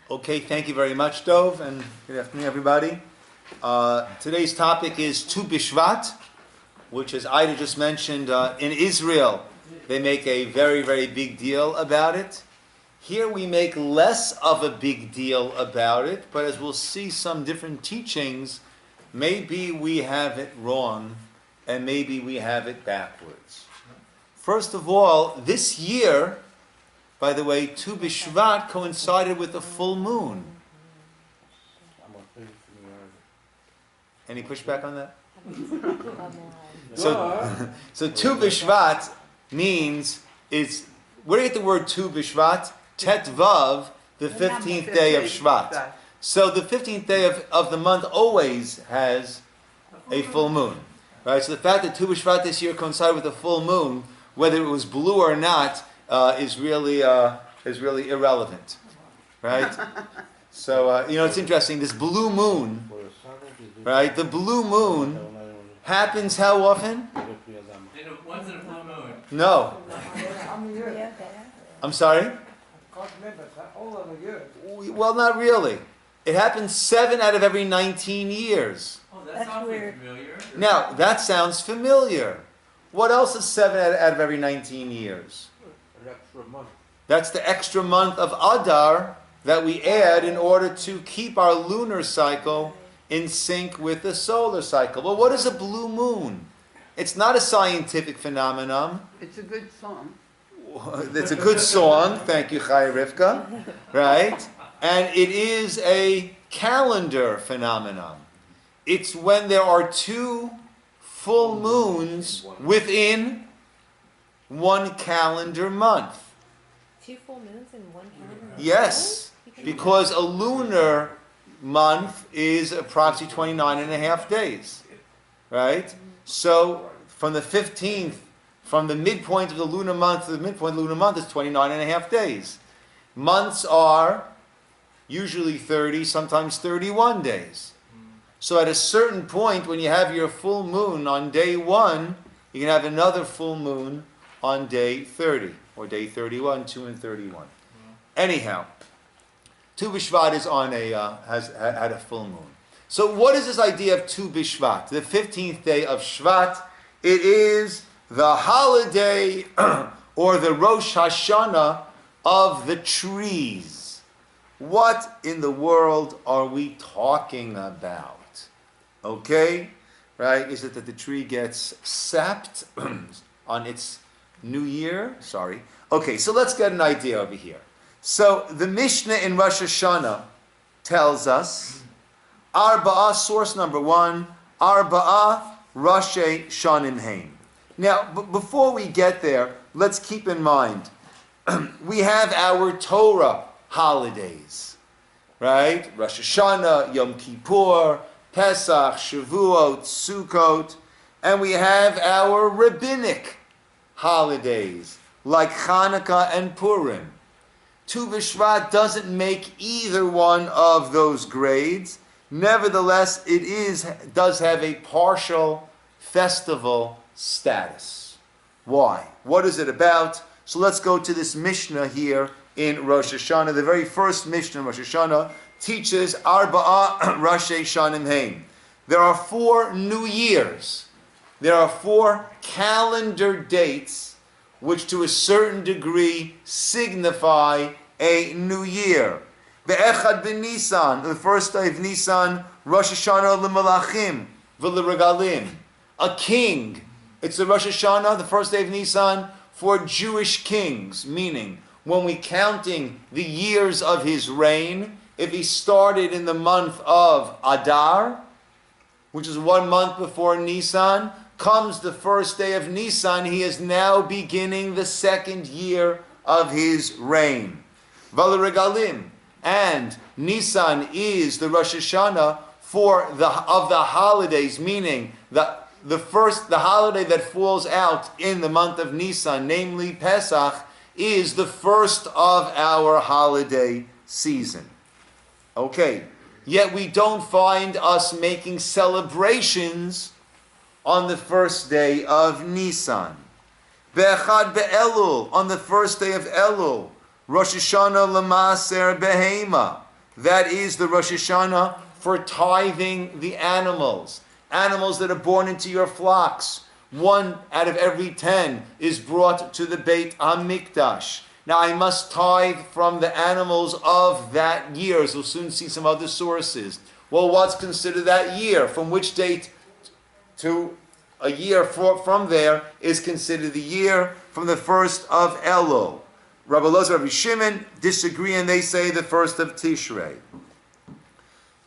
Okay, thank you very much, Dov, and good afternoon, everybody. Today's topic is Tu BShvat, which, as Ida just mentioned, in Israel, they make a very, very big deal about it. Here we make less of a big deal about it, but as we'll see some different teachings, maybe we have it wrong, and maybe we have it backwards. First of all, this year, by the way, Tu BShvat coincided with the full moon. Any pushback on that? So Tu BShvat means where do you get the word Tu BShvat? Tet Vav, the 15th day of Shvat. So the 15th day of the month always has a full moon. Right? So the fact that Tu BShvat this year coincided with the full moon, whether it was blue or not, is really irrelevant, right? So it's interesting. This blue moon, right? The blue moon happens how often? Once in a blue moon. No. I'm sorry. Well, not really. It happens 7 out of every 19 years. Oh, that sounds familiar. Now that sounds familiar. What else is 7 out of every 19 years? That's the extra month of Adar that we add in order to keep our lunar cycle in sync with the solar cycle. Well, what is a blue moon? It's not a scientific phenomenon. It's a good song. It's a good song. Thank you, Chaya Rivka. Right? And it is a calendar phenomenon. It's when there are 2 full moons within one calendar month. 2 full moons in one calendar month? Yes, because a lunar month is approximately 29 and a half days, right? So from the 15th, from the midpoint of the lunar month to the midpoint of the lunar month is 29 and a half days. Months are usually 30, sometimes 31 days. So at a certain point, when you have your full moon on day 1, you can have another full moon on day 30, or day 31, 2 and 31. Anyhow, Tu BShvat is had a full moon. So what is this idea of Tu BShvat? The 15th day of Shvat. It is the holiday or the Rosh Hashanah of the trees. What in the world are we talking about? Okay, right? Is it that the tree gets sapped on its new year? Sorry. Okay, so let's get an idea over here. So the Mishnah in Rosh Hashanah tells us, Arba'ah, source number 1, Arba'ah Rashi Shanim Haim. Now, before we get there, let's keep in mind, we have our Torah holidays, right? Rosh Hashanah, Yom Kippur, Pesach, Shavuot, Sukkot, and we have our rabbinic holidays like Hanukkah and Purim. Tu BShvat doesn't make either one of those grades. Nevertheless, it does have a partial festival status. Why? What is it about? So let's go to this Mishnah here in Rosh Hashanah. The very first Mishnah in Rosh Hashanah teaches Arba'ah Rashi Shanim Haim. There are 4 new years. There are 4 calendar dates which to a certain degree signify a new year. Be'echad ben Nisan, the first day of Nisan, Rosh Hashanah l'malachim v'leregalim. A king. It's the Rosh Hashanah, the first day of Nisan, for Jewish kings, meaning when we counting the years of his reign, if he started in the month of Adar, which is 1 month before Nisan, comes the first day of Nisan, he is now beginning the 2nd year of his reign. V'leregalim, and Nisan is the Rosh Hashanah of the holidays, meaning the holiday that falls out in the month of Nisan, namely Pesach, is the first of our holiday season. Okay, yet we don't find us making celebrations on the first day of Nisan. Be'echad be'elul, on the first day of Elul. Rosh Hashanah l'maser behema. that is the Rosh Hashanah for tithing the animals. Animals that are born into your flocks. 1 out of every 10 is brought to the Beit HaMikdash. Now I must tithe from the animals of that year. So we'll soon see some other sources. Well, what's considered that year? From which date to a year from there is considered the year from the first of Elul. Rabbi Elazar and Rabbi Shimon disagree and they say the first of Tishrei.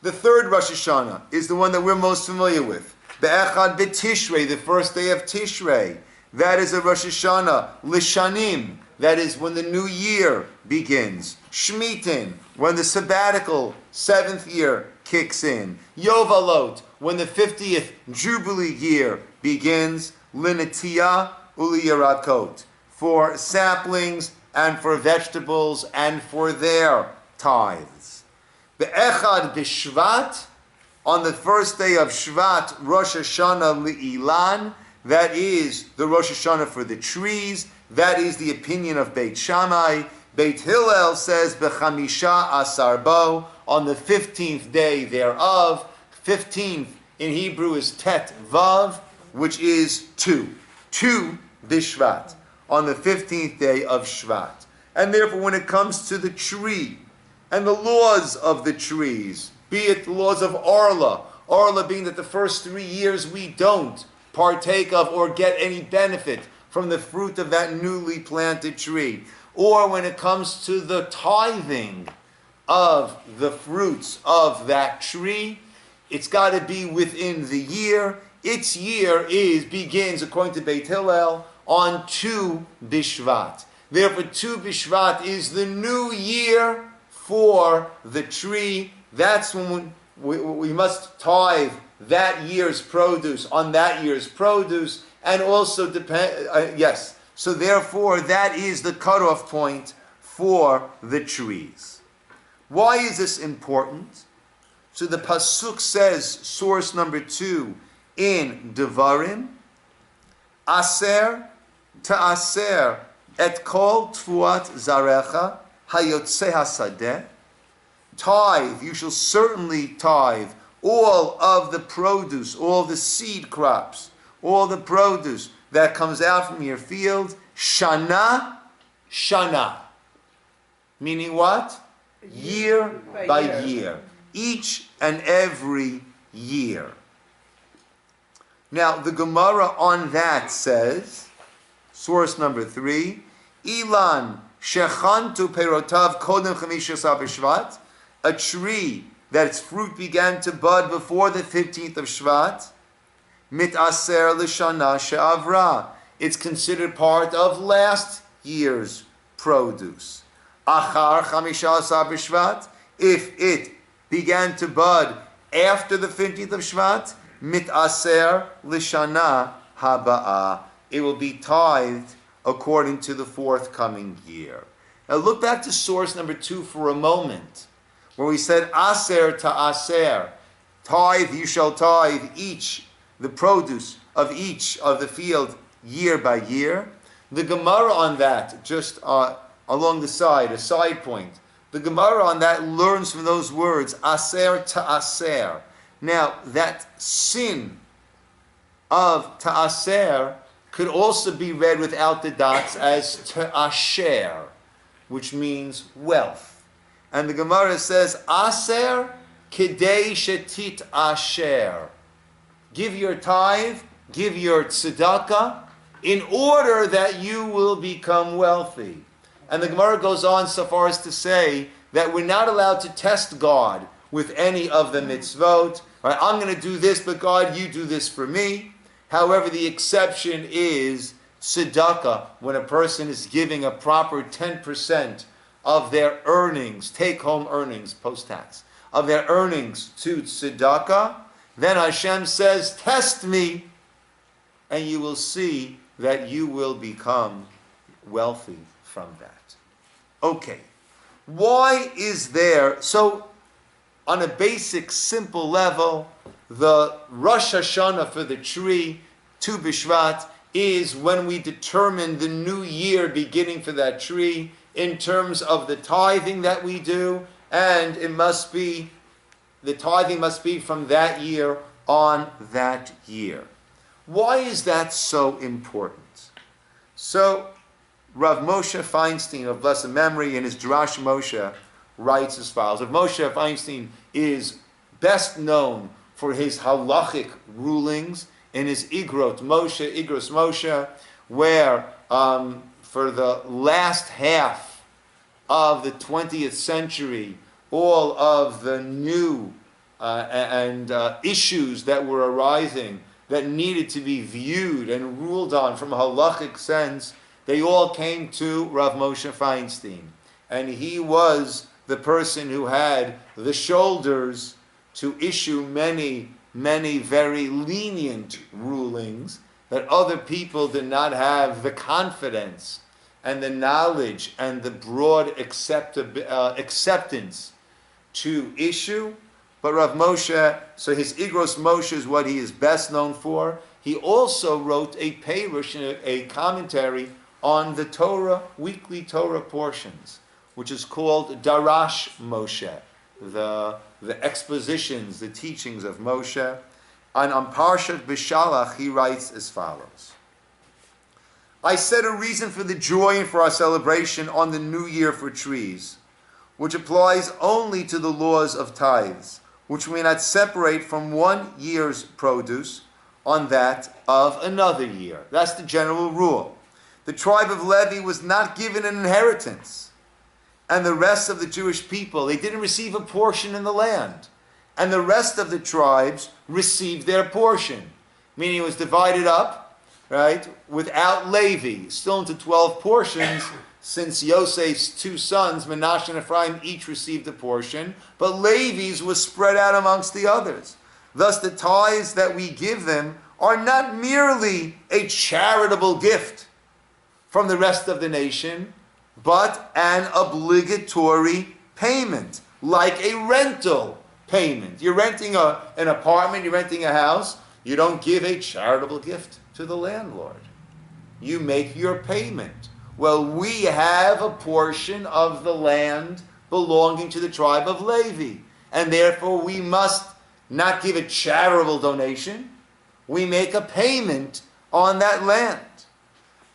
The third Rosh Hashanah is the one that we're most familiar with. Be'echad b'Tishrei, the first day of Tishrei. That is a Rosh Hashanah. Lishanim, that is when the new year begins. Shmitin, when the sabbatical 7th year kicks in. Yovalot, when the 50th Jubilee year begins. Linatiyah uliyarakot, for saplings and for vegetables and for their tithes. Be'echad b'Shvat, on the first day of Shvat, Rosh Hashanah li'ilan, that is the Rosh Hashanah for the trees. That is the opinion of Beit Shammai. Beit Hillel says b'chamisha asar bo, on the 15th day thereof. 15th in Hebrew is tet vav, which is 2. Tu BShvat, on the 15th day of Shvat. And therefore when it comes to the tree and the laws of the trees, be it the laws of Arla being that the first 3 years we don't partake of or get any benefit from the fruit of that newly planted tree, or when it comes to the tithing of the fruits of that tree, it's got to be within the year. Its year begins, according to Beit Hillel, on Tu BShvat. Therefore, Tu BShvat is the new year for the tree. That's when we must tithe that year's produce on that year's produce, and also yes. So therefore, that is the cutoff point for the trees. Why is this important? So the pasuk says, source number 2 in Devarim, Aser ta'aser et kol tfuat zarecha hayotze hasadeh. Tithe, you shall certainly tithe all of the produce, all the seed crops, all the produce that comes out from your field, shana, shana. Meaning what? Year by year. Each and every year. Now, the Gemara on that says, source number 3, Ilan shechantu perotav kodem chamishas BShvat, a tree that its fruit began to bud before the 15th of Shvat, mitaser l'shana she'avra, it's considered part of last year's produce. Achar chamishas BShvat, if it began to bud after the 15th of Shvat, mitaser l'shana haba'ah, it will be tithed according to the forthcoming year. Now look back to source number 2 for a moment, where we said aser to aser, tithe, you shall tithe the produce of each of the field year by year. The Gemara on that, just along the side, a side point, the Gemara on that learns from those words, aser to aser. Now, that sin of ta'aser could also be read without the dots as ta'asher, which means wealth. And the Gemara says, aser kidei shetit asher. Give your tithe, give your tzedakah, in order that you will become wealthy. And the Gemara goes on so far as to say that we're not allowed to test God with any of the mitzvot. Right? I'm going to do this, but God, you do this for me. However, the exception is tzedakah, when a person is giving a proper 10% of their earnings, take-home earnings, post-tax, of their earnings to tzedakah, then Hashem says, test me, and you will see that you will become wealthy from that. Okay, why is there, so on a basic, simple level, the Rosh Hashanah for the tree, Tu BShvat, is when we determine the new year beginning for that tree in terms of the tithing that we do And it must be, the tithing must be from that year on that year. Why is that so important? So, Rav Moshe Feiinstein of blessed memory in his Drash Moshe writes as follows. Rav Moshe Feiinstein is best known for his halachic rulings in his Igros Moshe, where for the last half of the 20th century, all of the new issues that were arising that needed to be viewed and ruled on from a halachic sense, they all came to Rav Moshe Feiinstein. And he was the person who had the shoulders to issue many, many very lenient rulings that other people did not have the confidence and the knowledge and the broad acceptance to issue. But Rav Moshe, so his Igros Moshe is what he is best known for. He also wrote a perush, a commentary on the Torah, weekly Torah portions, which is called Darash Moshe, the expositions, the teachings of Moshe. And on Parshat B'Shalach, he writes as follows. I set a reason for the joy and for our celebration on the new year for trees, which applies only to the laws of tithes, which we may not separate from 1 year's produce on that of another year. That's the general rule. The tribe of Levi was not given an inheritance, and the rest of the Jewish people, they didn't receive a portion in the land. And the rest of the tribes received their portion, meaning it was divided up, right, without Levi, still into 12 portions, since Yosef's 2 sons, Menashe and Ephraim, each received a portion, but Levi's was spread out amongst the others. Thus the tithes that we give them are not merely a charitable gift from the rest of the nation, but an obligatory payment, like a rental payment. You're renting an apartment, you're renting a house, you don't give a charitable gift to the landlord. You make your payment. Well, we have a portion of the land belonging to the tribe of Levi, and therefore we must not give a charitable donation. We make a payment on that land.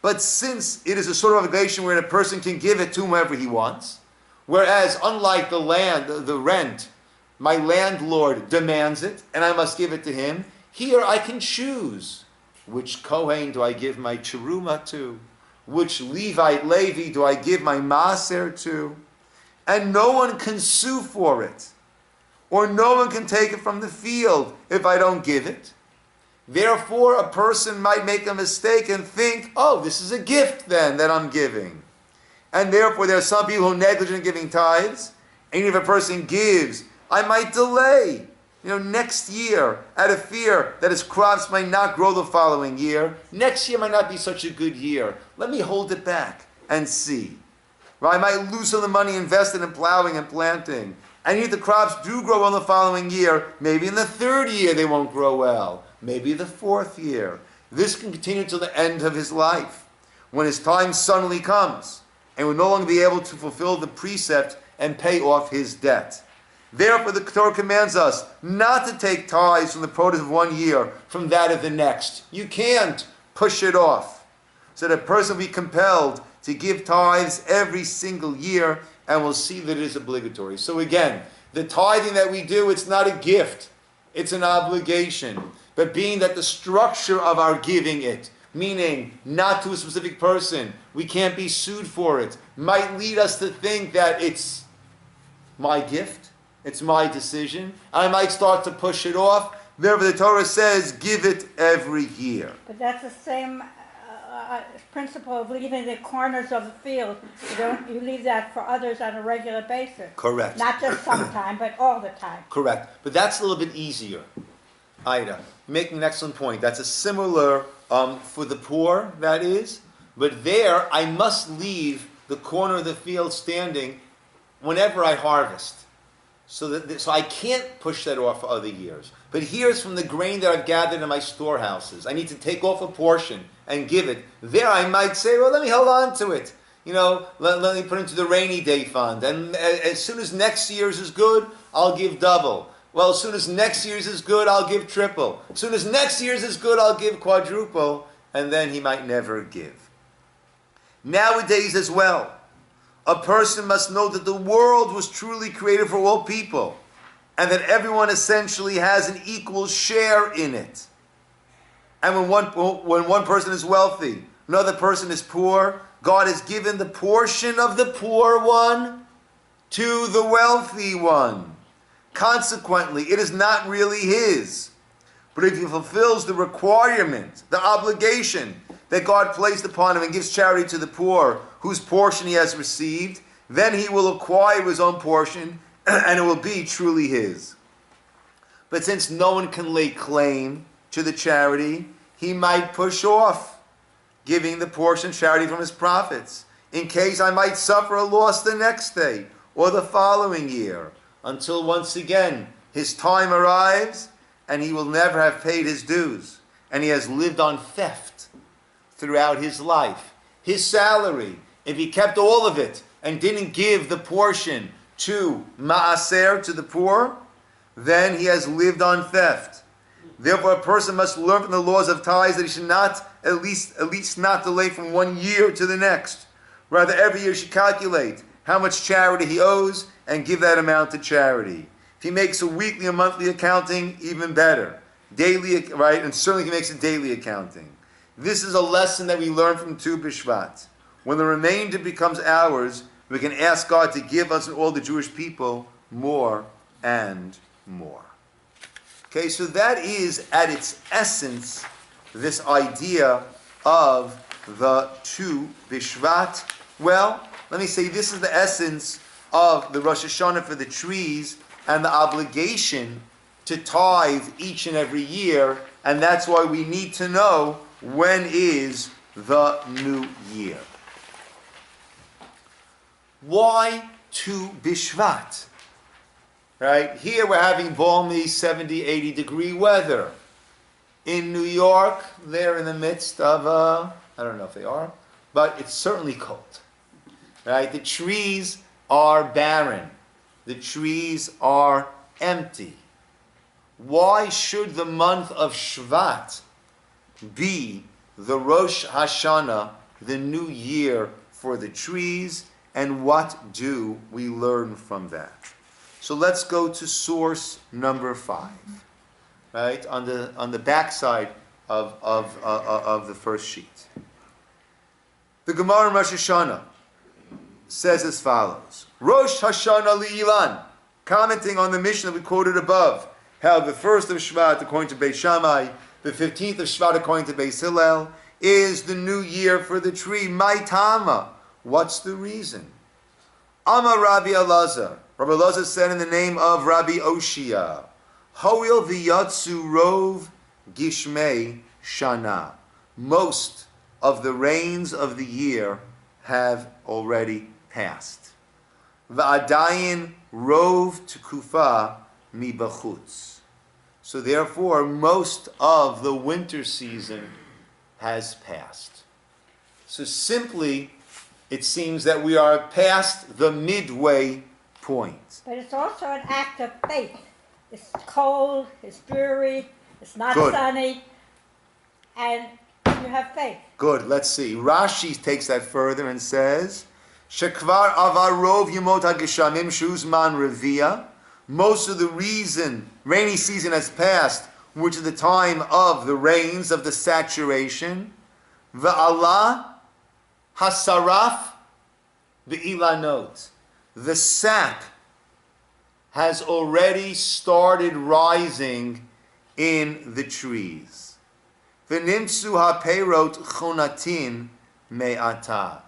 But since it is a sort of obligation where a person can give it to whomever he wants, whereas unlike the land, the rent, my landlord demands it and I must give it to him, here I can choose which Kohen do I give my cheruma to, which Levite Levi do I give my maaser to, and no one can sue for it, or no one can take it from the field if I don't give it. Therefore, a person might make a mistake and think, oh, this is a gift then that I'm giving. And therefore, there are some people who are negligent in giving tithes. And if a person gives, I might delay, next year, out of fear that his crops might not grow the following year. Next year might not be such a good year. Let me hold it back and see. Or I might lose some of the money invested in plowing and planting. And if the crops do grow well the following year, maybe in the 3rd year they won't grow well. Maybe the 4th year. This can continue until the end of his life, when his time suddenly comes, and will no longer be able to fulfill the precept and pay off his debt. Therefore, the Torah commands us not to take tithes from the produce of 1 year from that of the next. You can't push it off. So that a person will be compelled to give tithes every single year, and we'll see that it is obligatory. So again, the tithing that we do, it's not a gift. It's an obligation. But being that the structure of our giving it, meaning not to a specific person, we can't be sued for it, might lead us to think that it's my gift, it's my decision. I might start to push it off. Therefore, the Torah says, give it every year. But that's the same principle of leaving the corners of the field. You leave that for others on a regular basis. Correct. Not just sometime, but all the time. Correct. But that's a little bit easier. Ida, making an excellent point. That's a similar, for the poor, that is. But there, I must leave the corner of the field standing whenever I harvest. So I can't push that off for other years. But here's from the grain that I've gathered in my storehouses. I need to take off a portion and give it. There I might say, well, let me hold on to it. let me put into the rainy day fund. And as soon as next year's is good, I'll give double. Well, as soon as next year's is good, I'll give triple. As soon as next year's is good, I'll give quadruple. And then he might never give. Nowadays as well, a person must know that the world was truly created for all people, and that everyone essentially has an equal share in it. And when one person is wealthy, another person is poor, God has given the portion of the poor one to the wealthy one. Consequently, it is not really his. But if he fulfills the requirement, the obligation that God placed upon him and gives charity to the poor, whose portion he has received, then he will acquire his own portion, and it will be truly his. But since no one can lay claim to the charity, he might push off giving the portion charity from his profits, in case I might suffer a loss the next day or the following year, until once again his time arrives and he will never have paid his dues, and he has lived on theft throughout his life. His salary, if he kept all of it and didn't give the portion to Maaser, to the poor, then he has lived on theft. Therefore, a person must learn from the laws of tithes that he should not, at least not delay from 1 year to the next. Rather, every year should calculate how much charity he owes and give that amount to charity. If he makes a weekly or monthly accounting, even better. Daily, right? And certainly if he makes a daily accounting. This is a lesson that we learn from Tu BShvat. When the remainder becomes ours, we can ask God to give us and all the Jewish people more and more. Okay, so that is at its essence this idea of the Tu BShvat. Well, let me say this is the essence of the Rosh Hashanah for the trees and the obligation to tithe each and every year, and that's why we need to know when is the new year. Why Tu BShvat? Right? Here we're having balmy 70, 80 degree weather. In New York, they're in the midst of, I don't know if they are, but it's certainly cold. Right? The trees are barren. The trees are empty. Why should the month of Shvat be the Rosh Hashanah, the new year for the trees, and what do we learn from that? So let's go to source number 5, right, on the back side of the first sheet. The Gemara in Rosh Hashanah says as follows: Rosh Hashanah li'ilan, commenting on the Mishnah we quoted above, how the first of Shvat, according to Beis Shammai, the 15th of Shvat, according to Beis Hillel, is the new year for the tree. My Tama. What's the reason? Amar Rabbi Elazar. Rabbi Elazar said in the name of Rabbi Oshia, Hoil v'yatsu rov gishmei shana. Most of the rains of the year have already passed. V'adayin rov tekufa mi bachutz. So therefore, most of the winter season has passed. So simply, it seems that we are past the midway point. But it's also an act of faith. It's cold, it's dreary, it's not Good. sunny, and you have faith. Good, let's see. Rashi takes that further and says, Shekvar avar rov yemot hageshamim shuzman revia. Most of the rainy season has passed, which is the time of the rains, of the saturation. Va'ala hasaraf be'ilanot. The sap has already started rising in the trees. V'nimtzu ha'peirot chonatin me'ata.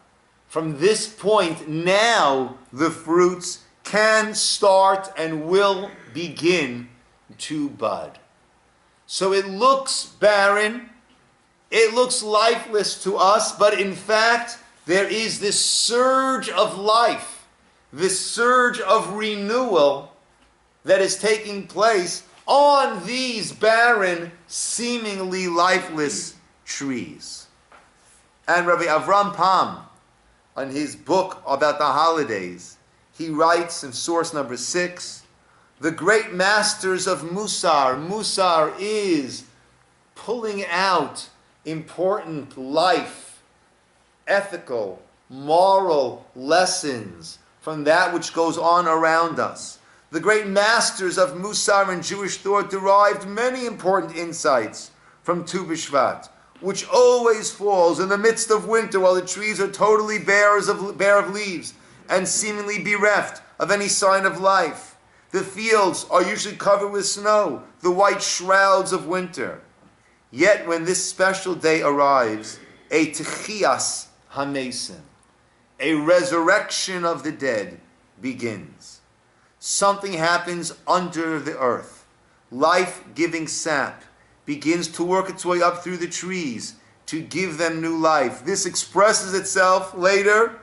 From this point, now the fruits can start and will begin to bud. So it looks barren, it looks lifeless to us, but in fact, there is this surge of life, this surge of renewal that is taking place on these barren, seemingly lifeless trees. And Rabbi Avram Pam, on his book about the holidays, he writes in source number 6, the great masters of Musar. Musar is pulling out important life, ethical, moral lessons from that which goes on around us. The great masters of Musar and Jewish thought derived many important insights from Tu BShvat, which always falls in the midst of winter while the trees are totally bare of leaves and seemingly bereft of any sign of life. The fields are usually covered with snow, the white shrouds of winter. Yet when this special day arrives, a Techias HaMesim, a resurrection of the dead, begins. Something happens under the earth. Life-giving sap begins to work its way up through the trees to give them new life. This expresses itself later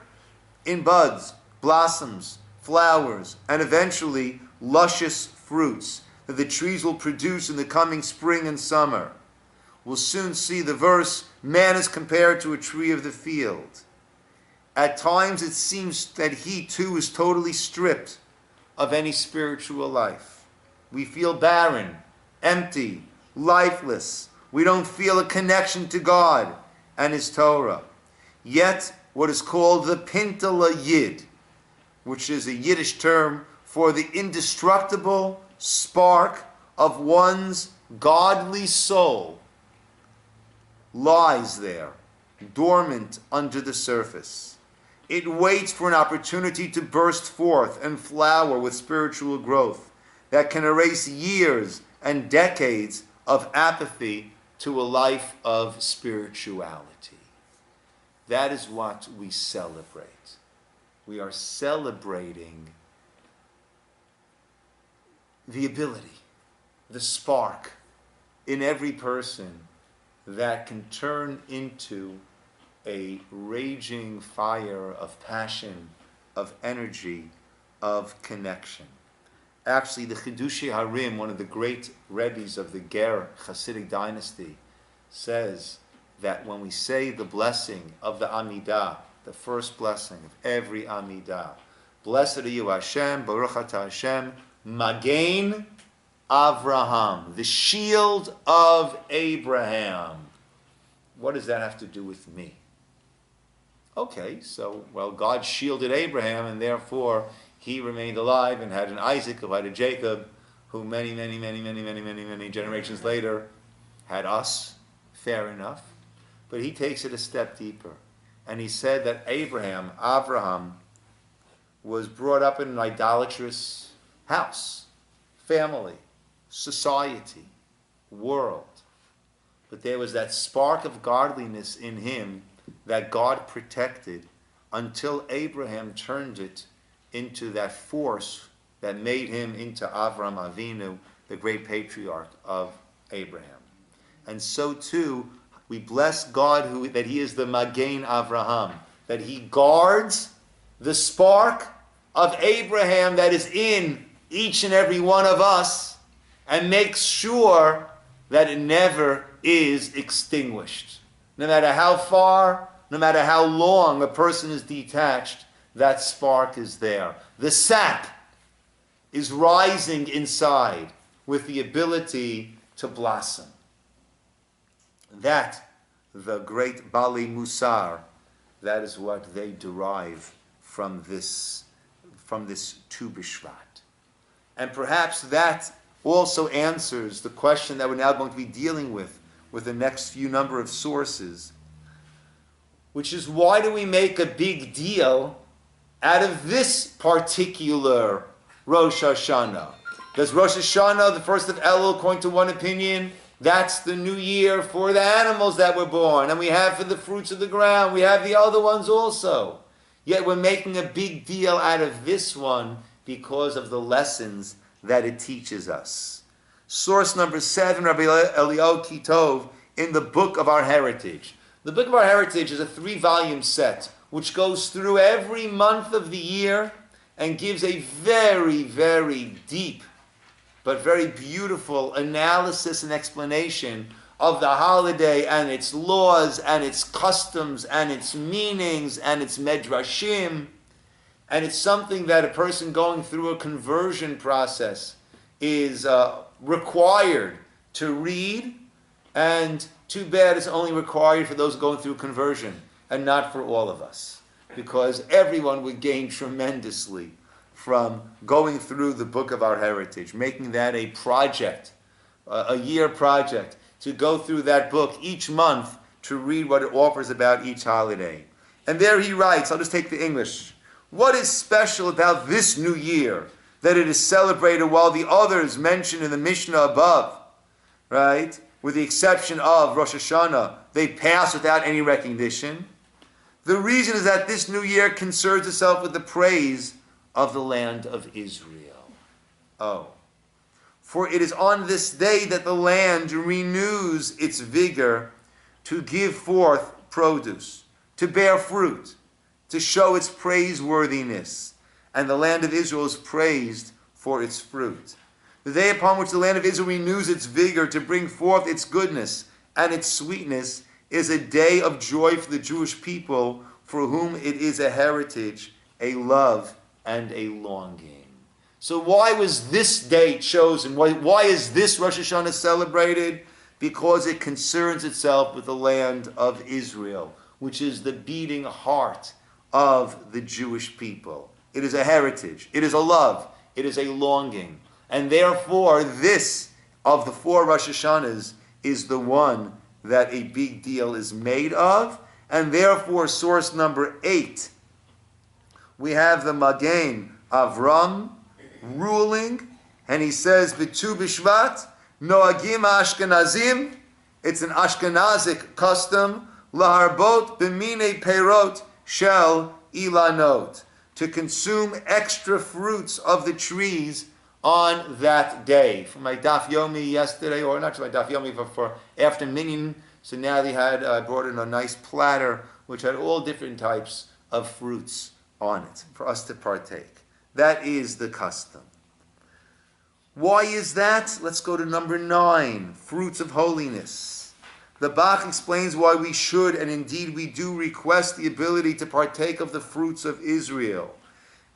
in buds, blossoms, flowers, and eventually luscious fruits that the trees will produce in the coming spring and summer. We'll soon see the verse, man is compared to a tree of the field. At times it seems that he too is totally stripped of any spiritual life. We feel barren, empty, lifeless. We don't feel a connection to God and His Torah. Yet, what is called the Pintala Yid, which is a Yiddish term for the indestructible spark of one's godly soul, lies there, dormant under the surface. It waits for an opportunity to burst forth and flower with spiritual growth that can erase years and decades of apathy to a life of spirituality. That is what we celebrate. We are celebrating the ability, the spark in every person that can turn into a raging fire of passion, of energy, of connection. Actually, the Chidushei Harim, one of the great Rebbes of the Ger Hasidic dynasty, says that when we say the blessing of the Amidah, the first blessing of every Amidah, blessed are you Hashem, Baruch atah Hashem, Magen Avraham, the shield of Abraham. What does that have to do with me? Okay, so, well, God shielded Abraham, and therefore he remained alive and had an Isaac, who had a Jacob, who many generations later had us. Fair enough. But he takes it a step deeper. And he said that Avraham, was brought up in an idolatrous house, family, society, world. But there was that spark of godliness in him that God protected until Abraham turned it into that force that made him into Avram Avinu, the great patriarch of Abraham. And so too, we bless God that He is the Magen Avraham, that He guards the spark of Abraham that is in each and every one of us and makes sure that it never is extinguished. No matter how far, no matter how long a person is detached, that spark is there. The sap is rising inside with the ability to blossom. That, the great Bali Musar, that is what they derive from this Tu BShvat. And perhaps that also answers the question that we're now going to be dealing with the next few number of sources, which is, why do we make a big deal out of this particular Rosh Hashanah? Does Rosh Hashanah, the first of Elul, according to one opinion, that's the new year for the animals that were born, and we have for the fruits of the ground, we have the other ones also. Yet we're making a big deal out of this one because of the lessons that it teaches us. Source number 7, Rabbi Eliyahu Kitov, in the Book of Our Heritage. The Book of Our Heritage is a 3-volume set which goes through every month of the year and gives a very, very deep but very beautiful analysis and explanation of the holiday and its laws and its customs and its meanings and its medrashim. And it's something that a person going through a conversion process is required to read, and too bad it's only required for those going through conversion and not for all of us, because everyone would gain tremendously from going through the book of our heritage, making that a project, a year project, to go through that book each month to read what it offers about each holiday. And there he writes, I'll just take the English. What is special about this new year that it is celebrated while the others mentioned in the Mishnah above, right, with the exception of Rosh Hashanah, they pass without any recognition? The reason is that this new year concerns itself with the praise of the land of Israel. Oh. For it is on this day that the land renews its vigor to give forth produce, to bear fruit, to show its praiseworthiness. And the land of Israel is praised for its fruit. The day upon which the land of Israel renews its vigor to bring forth its goodness and its sweetness is a day of joy for the Jewish people, for whom it is a heritage, a love, and a longing. So why was this day chosen? Why is this Rosh Hashanah celebrated? Because it concerns itself with the land of Israel, which is the beating heart of the Jewish people. It is a heritage. It is a love. It is a longing. And therefore, this of the four Rosh Hashanahs is the one that a big deal is made of. And therefore, source number 8, we have the Magen Avram ruling, and he says, Tu BShvat, Noagim Ashkenazim, it's an Ashkenazic custom, Laharbot b'mine perot shel ilanot, to consume extra fruits of the trees on that day. For my daf yomi yesterday, or not just my daf yomi, but for after minyan, so now they had brought in a nice platter which had all different types of fruits on it for us to partake. That is the custom. Why is that? Let's go to number 9, fruits of holiness. The Bach explains why we should, and indeed we do, request the ability to partake of the fruits of Israel.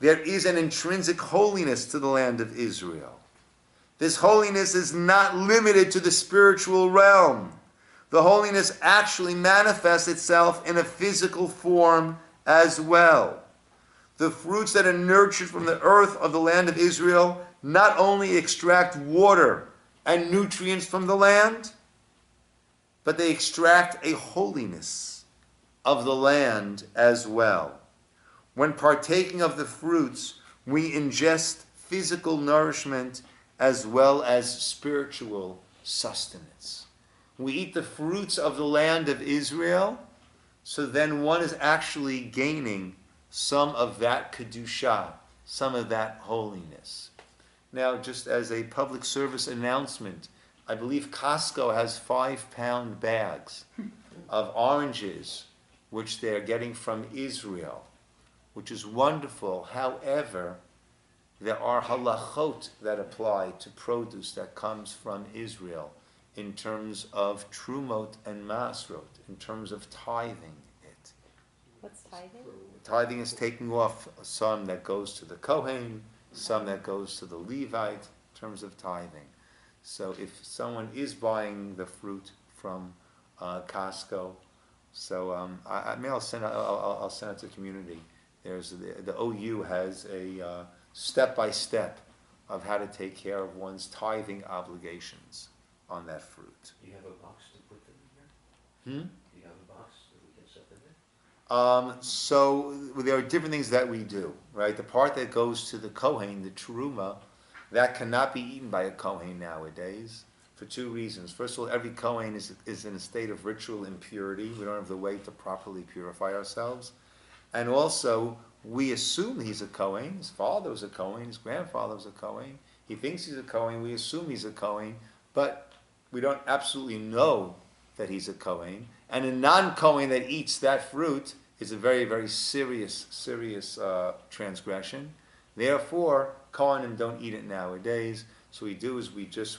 There is an intrinsic holiness to the land of Israel. This holiness is not limited to the spiritual realm. The holiness actually manifests itself in a physical form as well. The fruits that are nurtured from the earth of the land of Israel not only extract water and nutrients from the land, but they extract a holiness of the land as well. When partaking of the fruits, we ingest physical nourishment as well as spiritual sustenance. We eat the fruits of the land of Israel, so then one is actually gaining some of that kedusha, some of that holiness. Now, just as a public service announcement, I believe Costco has 5-pound bags of oranges, which they're getting from Israel, which is wonderful. However, there are halachot that apply to produce that comes from Israel in terms of trumot and masrot, in terms of tithing it. What's tithing? Tithing is taking off some that goes to the Kohen, some that goes to the Levite, in terms of tithing. So if someone is buying the fruit from Costco, so I'll send it to the community. There's the OU has a step-by-step of how to take care of one's tithing obligations on that fruit. Do you have a box to put them in here? Hmm? Do you have a box that we can set them in? So there are different things that we do, right? The part that goes to the Kohen, the Teruma, that cannot be eaten by a Kohen nowadays for 2 reasons. First of all, every Kohen is in a state of ritual impurity. We don't have the way to properly purify ourselves. And also, we assume he's a Kohen. His father was a Kohen. His grandfather was a Kohen. He thinks he's a Kohen. We assume he's a Kohen. But we don't absolutely know that he's a Kohen. And a non-Kohen that eats that fruit is a very, very serious transgression. Therefore, Kohanim don't eat it nowadays. So what we do is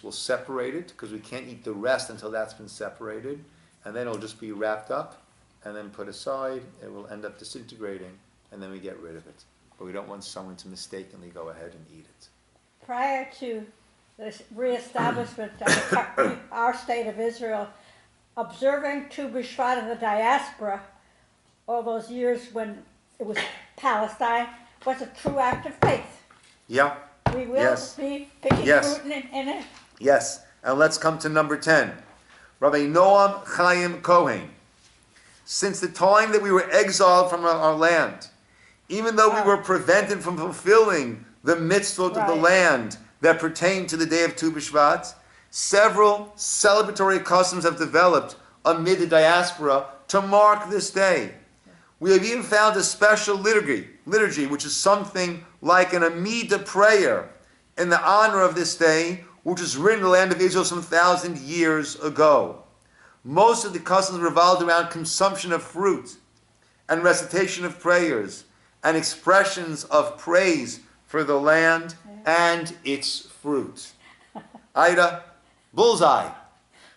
we'll separate it because we can't eat the rest until that's been separated, and then it'll just be wrapped up and then put aside. It will end up disintegrating, and then we get rid of it. But we don't want someone to mistakenly go ahead and eat it. Prior to the reestablishment of our state of Israel, observing Tu BShvat in the diaspora, all those years when it was Palestine, was a true act of faith. Yeah. We will Yes. be picking Yes. fruit in it. Yes. And let's come to number 10. Rabbi Noam Chaim Kohen. Since the time that we were exiled from our land, even though we were prevented from fulfilling the mitzvot of the land that pertain to the day of Tu BShvat, several celebratory customs have developed amid the diaspora to mark this day. We have even found a special liturgy, which is something like an Amidah prayer in the honor of this day, which was written in the land of Israel some 1,000 years ago. Most of the customs revolved around consumption of fruit and recitation of prayers and expressions of praise for the land and its fruit. Ida, bullseye,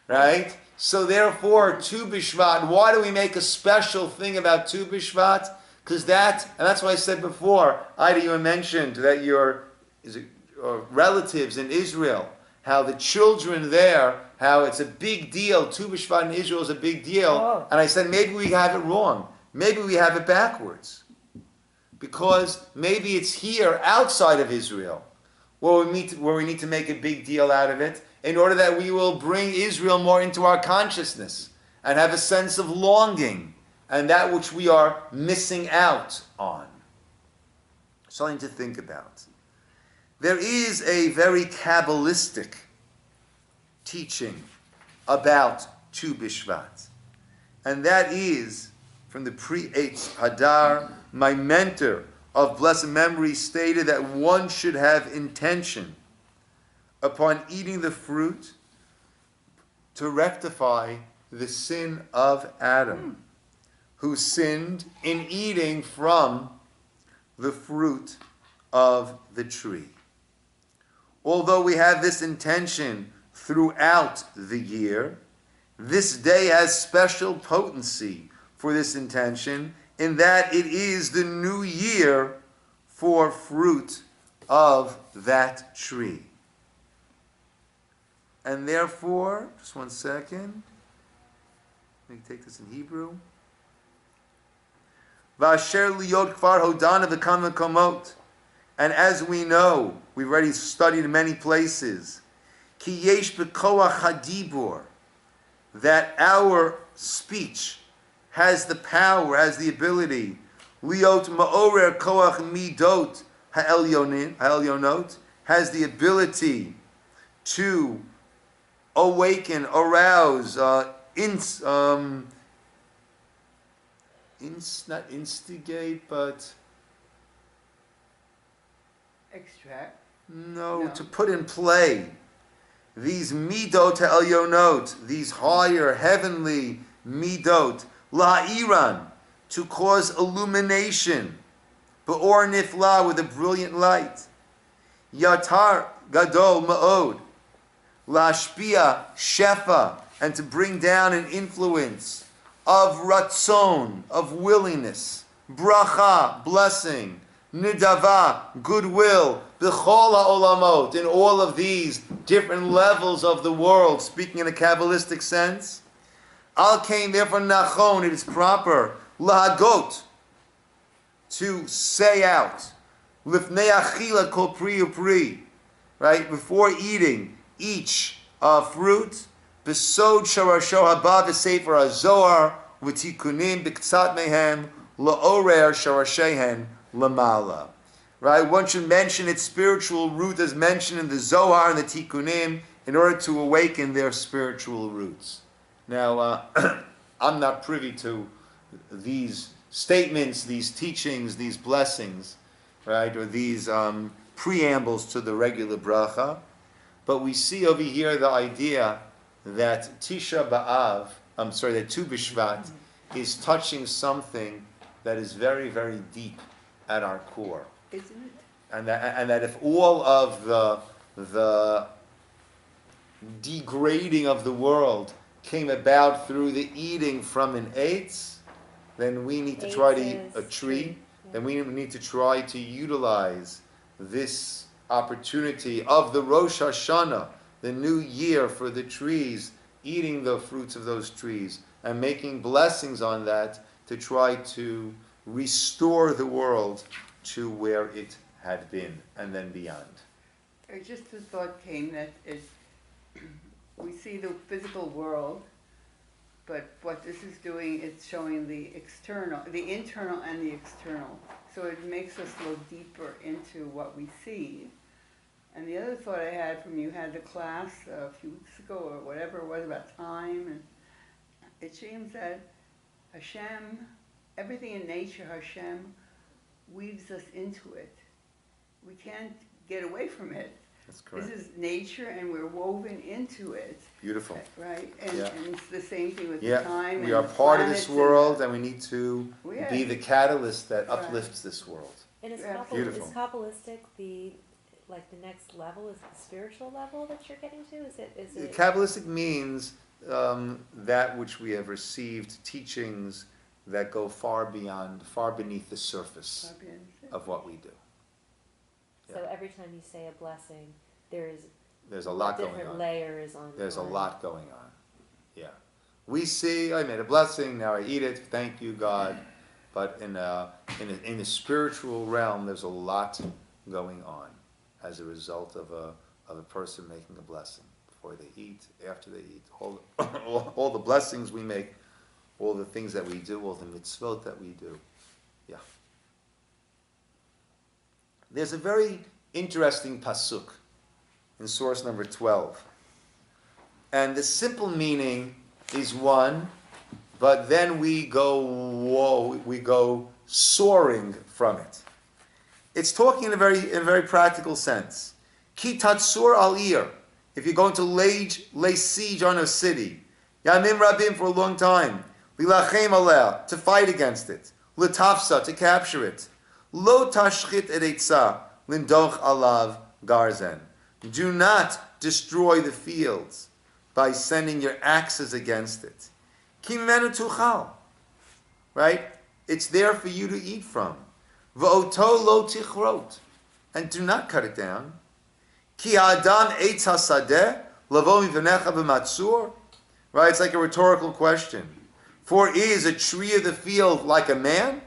right? So therefore, Tu BShvat, why do we make a special thing about Tu BShvat? Because that's why I said before, Ida, you mentioned that your relatives in Israel, how the children there, how it's a big deal. Tu BShvat in Israel is a big deal. Oh. And I said, maybe we have it wrong. Maybe we have it backwards. Because maybe it's here, outside of Israel, where we need to make a big deal out of it, in order that we will bring Israel more into our consciousness and have a sense of longing and that which we are missing out on. Something to think about. There is a very Kabbalistic teaching about Tu BShvat, and that is from the Pre-Eitz Hadar. My mentor of blessed memory stated that one should have intention upon eating the fruit to rectify the sin of Adam, who sinned in eating from the fruit of the tree. Although we have this intention throughout the year, this day has special potency for this intention, in that it is the new year for fruit of that tree. And therefore, just one second. Let me take this in Hebrew. V'asher liyot kvar hodana v'kam v'komot. And as we know, we've already studied in many places, ki yesh b'koach hadibur, that our speech has the power, has the ability, liot ma'orer koach midot ha'elyonot, has the ability to awaken, arouse, not instigate, but Extract. no, to put in play these midot ha'elyonot, these higher heavenly midot, la'iran, to cause illumination, ba'or nifla, with a brilliant light, yatar gadol ma'od, lashpia shefa, and to bring down an influence of ratzon, of willingness, bracha, blessing, nidava, goodwill, b'chol ha'olamot, in all of these different levels of the world, speaking in a Kabbalistic sense. Al kain, therefore nachon, it is proper, lahagot, to say out, lifnei achila kol pri upri, right, before eating each fruit, besod sharasho haba v'sefer hazohar v'tikunim b'ktsat mehem la'orer sharashehen lamala. Right, one should mention its spiritual root as mentioned in the Zohar and the Tikkunim in order to awaken their spiritual roots. Now, I'm not privy to these statements, these teachings, these blessings, right, or these preambles to the regular bracha, but we see over here the idea that Tisha B'Av, that Tu BShvat is touching something that is very, very deep at our core. Isn't it? and that if all of the degrading of the world came about through the eating from an eitz, then we need to try to eat a tree. Then we need to try to utilize this opportunity of the Rosh Hashanah, the new year, for the trees, eating the fruits of those trees and making blessings on that to try to restore the world to where it had been and then beyond. Just the thought came that we see the physical world, but what this is doing, it's showing the internal and the external. So it makes us look deeper into what we see. And the other thought I had from you had the class a few weeks ago or whatever it was about time, and it seems that Hashem, everything in nature, Hashem weaves us into it. We can't get away from it. That's correct. This is nature, and we're woven into it. Beautiful. Right? And, Yeah. and it's the same thing with Yeah, the time. we and are the part of this planets world, and we need to Yeah. be the catalyst that Right. uplifts this world. And is Yeah. Beautiful. Kabbalistic the next level? Is it the spiritual level that you're getting to? Is it Kabbalistic means that which we have received teachings that go far beneath the surface of what we do. so every time you say a blessing, There's a lot going different on. layers on There's a on- lot going on. Yeah. We see, I made a blessing, now I eat it, thank you, God. But in the spiritual realm, there's a lot going on as a result of a person making a blessing. Before they eat, after they eat, all the blessings we make, all the things that we do, all the mitzvot that we do. Yeah. There's a very interesting pasuk in source number 12. And the simple meaning is one, but then we go soaring from it. It's talking in a very practical sense. Ki tatsur al ir, if you're going to lay siege on a city, yamim rabim, for a long time, lilachem aleh, to fight against it, litafsa, to capture it, lo tashchit et eitzah, lindoch alav garzen. Do not destroy the fields by sending your axes against it. Ki mimenu tuchal, right? It's there for you to eat from. V'oto lo tichrot, and do not cut it down. Ki adam eitz hasadeh lavo mivenecha b'matzur, right? It's like a rhetorical question. For is a tree of the field like a man,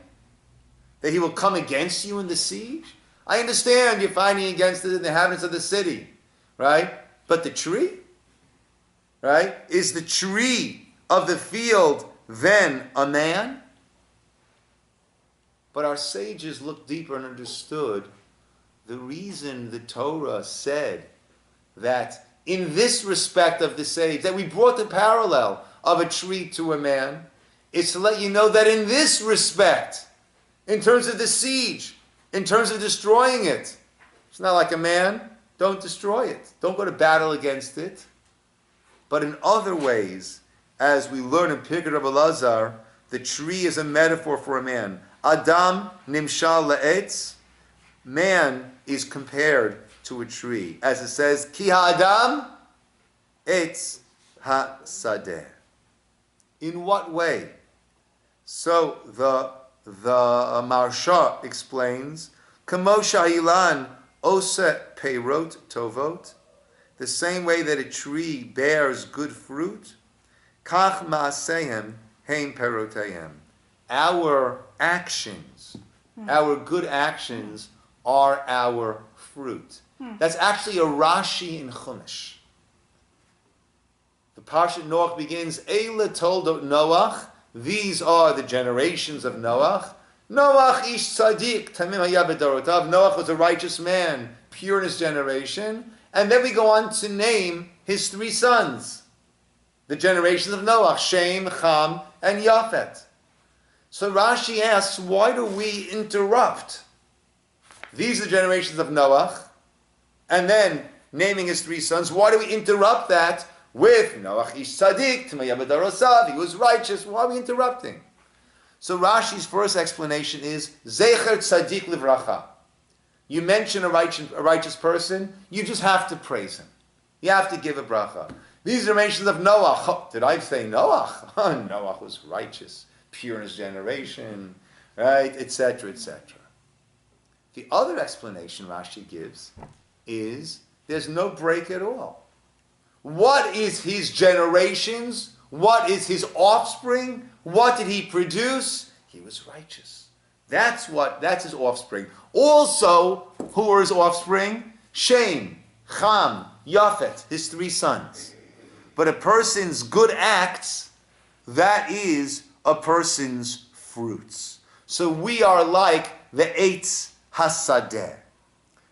that he will come against you in the siege? I understand you're fighting against the inhabitants of the city, right? But the tree, right? Is the tree of the field then a man? But our sages looked deeper and understood the reason the Torah said that in this respect of the sage, that we brought the parallel of a tree to a man, is to let you know that in this respect, in terms of the siege, in terms of destroying it, it's not like a man. Don't destroy it. Don't go to battle against it. But in other ways, as we learn in Pirkei Rabbi Elazar, the tree is a metaphor for a man. Adam nimshal la'etz, man is compared to a tree. As it says, Ki ha'adam etz ha'sadeh. In what way? So the Maharsha explains, Kamo sha'ilan ose peirot tovot, the same way that a tree bears good fruit, kach ma'asehem heim perotehem. Our actions, our good actions, are our fruit. That's actually a Rashi in Chumash. The Parshat Noach begins, Eila toldot Noach, these are the generations of Noach. Noach ish tzaddik, tamim haya b'dorotav. Noach was a righteous man, pure in his generation. And then we go on to name his three sons, the generations of Noach, Shem, Cham, and Yafet. So Rashi asks, why do we interrupt? These are the generations of Noach, and then naming his three sons. Why do we interrupt that with Noach ish tzaddik, tamim haya b'dorotav, he was righteous? Why are we interrupting? So Rashi's first explanation is Zecher Tzaddik Livracha. you mention a righteous person, you just have to praise him. You have to give a bracha. These are mentions of Noah. Oh, did I say Noah? Noah was righteous, pure in his generation, right, etc., etc. The other explanation Rashi gives is there's no break at all. What is his generations? What is his offspring? What did he produce? He was righteous. That's his offspring. Also, who are his offspring? Shem, Cham, Yafet, his 3 sons. But a person's good acts, that is a person's fruits. So we are like the Eitz Hasadeh.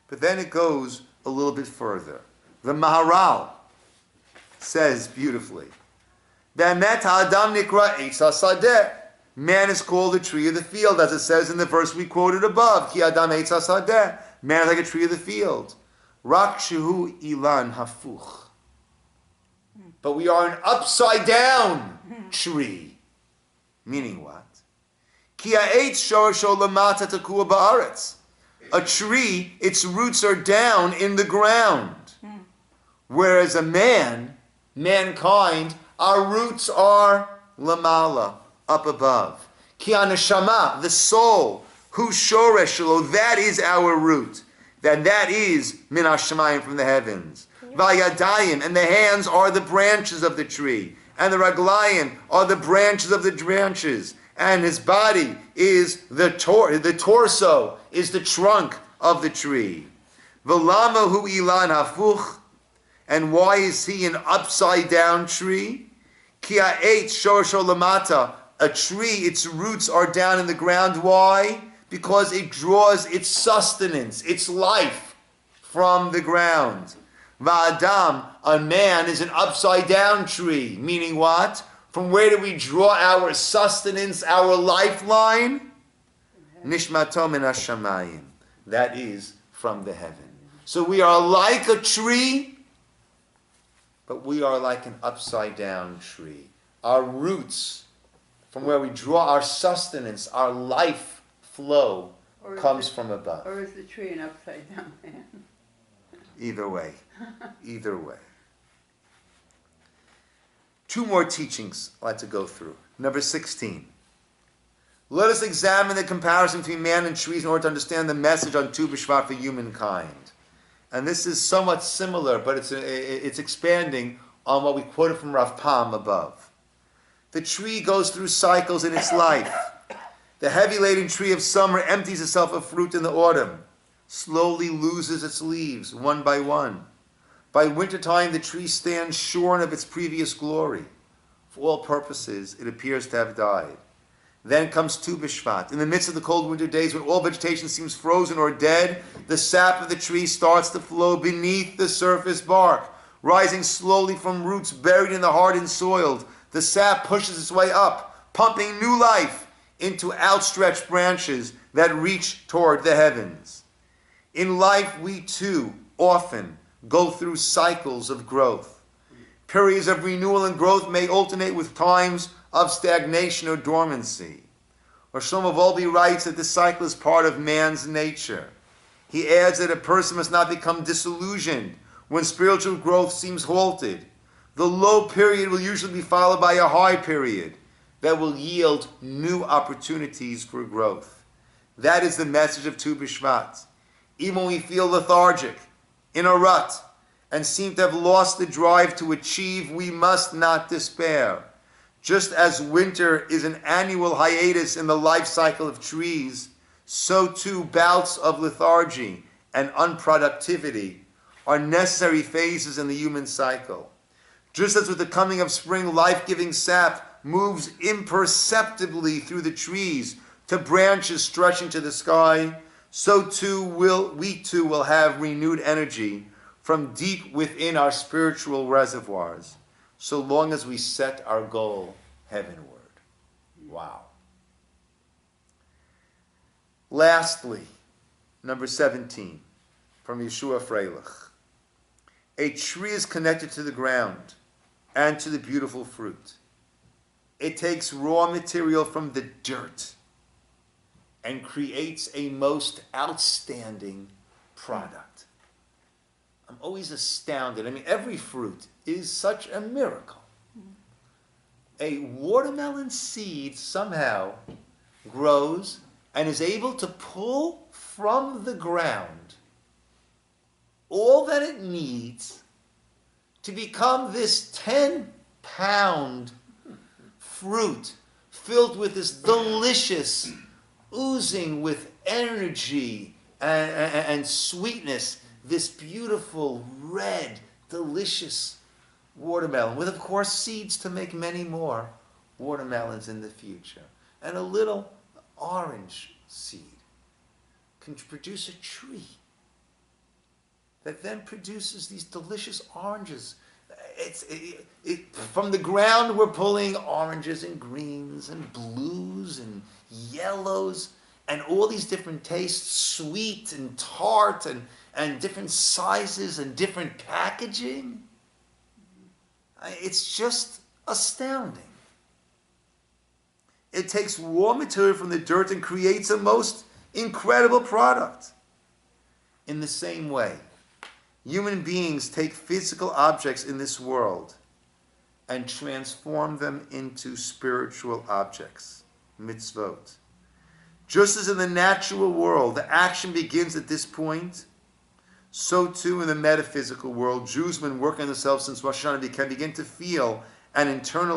But then it goes a little bit further. The Maharal says beautifully, Be'emet ha'adam nikra Eitz Hasadeh. Man is called a tree of the field, as it says in the verse we quoted above. Ki adam Eitz Hasadeh. Man is like a tree of the field. Rak shehu ilan hafuch. But we are an upside down tree. Meaning what? Ki ha'etz shorasho lamata takua ba'aretz. A tree, its roots are down in the ground. Whereas a mankind, our roots are lamala, up above. Ki ha'neshama, the soul, hu shoresh shelo, that is our root. That is min hashamayim, from the heavens. Vayadayim, and the hands are the branches of the tree. And the raglayim are the branches of the branches. And his body is the torso is the trunk of the tree. V'lama hu ilan hafuch, and why is he an upside down tree? Ki ha'etz shorsho lamata, a tree, its roots are down in the ground. Why? Because it draws its sustenance, its life from the ground. Va'adam, a man, is an upside down tree. Meaning what? From where do we draw our sustenance, our lifeline? Nishmato min hashamayim. That is from the heaven. So we are like a tree, but we are like an upside down tree. Our roots, from where we draw our sustenance, our life flow, comes from above. Or is the tree an upside down man? Either way. Either way. 2 more teachings I'd like to go through. Number 16. Let us examine the comparison between man and trees in order to understand the message on Tu BShvat for humankind. And this is somewhat similar, but it's expanding on what we quoted from Rav Pam above. The tree goes through cycles in its life. The heavy-laden tree of summer empties itself of fruit in the autumn, slowly loses its leaves one by one. By wintertime, the tree stands shorn of its previous glory. For all purposes, it appears to have died. Then comes Tu BShvat. In the midst of the cold winter days, when all vegetation seems frozen or dead, the sap of the tree starts to flow beneath the surface bark, rising slowly from roots buried in the hardened soil. The sap pushes its way up, pumping new life into outstretched branches that reach toward the heavens. In life, we too often go through cycles of growth. Periods of renewal and growth may alternate with times of stagnation or dormancy. Or Shlomo Volbe writes that this cycle is part of man's nature. He adds that a person must not become disillusioned when spiritual growth seems halted. The low period will usually be followed by a high period that will yield new opportunities for growth. That is the message of Tu BShvat. Even when we feel lethargic, in a rut, and seem to have lost the drive to achieve, we must not despair. Just as winter is an annual hiatus in the life cycle of trees, so too bouts of lethargy and unproductivity are necessary phases in the human cycle. Just as with the coming of spring, life-giving sap moves imperceptibly through the trees to branches stretching to the sky, so too we will have renewed energy from deep within our spiritual reservoirs, so long as we set our goal heavenward. Wow. Lastly, number 17, from Yeshua Freilich. A tree is connected to the ground and to the beautiful fruit. It takes raw material from the dirt and creates a most outstanding product. I'm always astounded. I mean, every fruit is such a miracle. A watermelon seed somehow grows and is able to pull from the ground all that it needs to become this 10-pound fruit filled with this delicious, oozing with energy and sweetness, this beautiful, red, delicious watermelon, with, of course, seeds to make many more watermelons in the future. And a little orange seed can produce a tree that then produces these delicious oranges. From the ground, we're pulling oranges and greens and blues and yellows and all these different tastes, sweet and tart and different sizes and different packaging. It's just astounding. It takes raw material from the dirt and creates a most incredible product. In the same way, human beings take physical objects in this world and transform them into spiritual objects, mitzvot. Just as in the natural world, the action begins at this point, so too in the metaphysical world, Jews, when working on themselves since Rosh Hashanah, can begin to feel and internalize